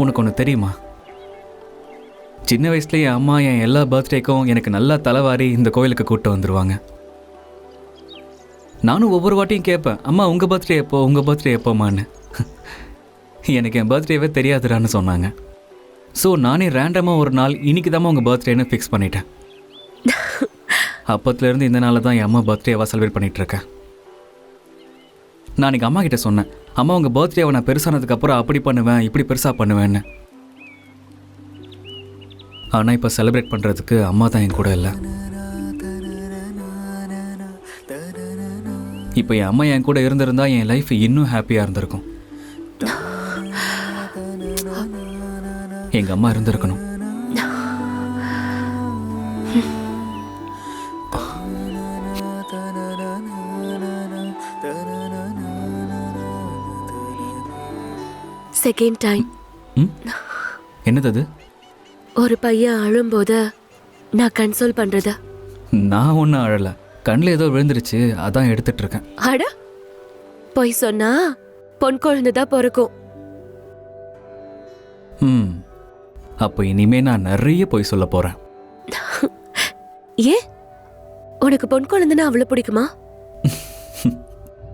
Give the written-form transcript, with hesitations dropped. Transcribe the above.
உனக்கு ஒன்று தெரியுமா, சின்ன வயசுலேயே அம்மா என் எல்லா பர்த்டேக்கும் எனக்கு நல்லா தலைவாரி இந்த கோயிலுக்கு கூப்பிட்டு வந்துடுவாங்க. நானும் ஒவ்வொரு வாட்டியும் கேட்பேன், அம்மா உங்கள் பர்த்டே எப்போ, உங்கள் பர்த்டே எப்போம்மான்னு. எனக்கு என் பர்த்டேவே தெரியாதுடான்னு சொன்னாங்க. ஸோ நானே ரேண்டமாக ஒரு நாள் இன்னைக்கு தான் உங்கள் பர்த்டேன்னு ஃபிக்ஸ் பண்ணிட்டேன். அப்பத்துலேருந்து இந்த நாளில் தான் என் அம்மா பர்த்டேவாக செலிப்ரேட் பண்ணிகிட்ருக்கேன். நான் இன்றைக்கி அம்மா கிட்டே சொன்னேன், அம்மா உங்கள் பர்த்டேவை நான் பெருசானதுக்கப்புறம் அப்படி பண்ணுவேன் இப்படி பெருசாக பண்ணுவேன்னு. ஆனால் இப்போ செலிப்ரேட் பண்ணுறதுக்கு அம்மா தான் என் கூட இல்லை. இப்போ என் அம்மா என் கூட இருந்திருந்தா என் லைஃப் இன்னும் ஹாப்பியாக இருந்திருக்கும். எங்கள் அம்மா இருந்திருக்கணும். Second time. என்னது அது? ஒரு பையன் அழும்போது நான் கன்சோல் பண்றது. நான் ஒன்றும் அழலை, கண்ணில் ஏதோ விழுந்துருச்சு, அதான் எடுத்துட்டு இருக்கேன். அட பொய் சொன்னா பொன் குழந்தை தான் பிறக்கும். அப்போ இனிமே நான் நிறைய பொய் சொல்ல போறேன். ஏன் உனக்கு பொன் குழந்தைன்னா அவ்வளவு பிடிக்குமா?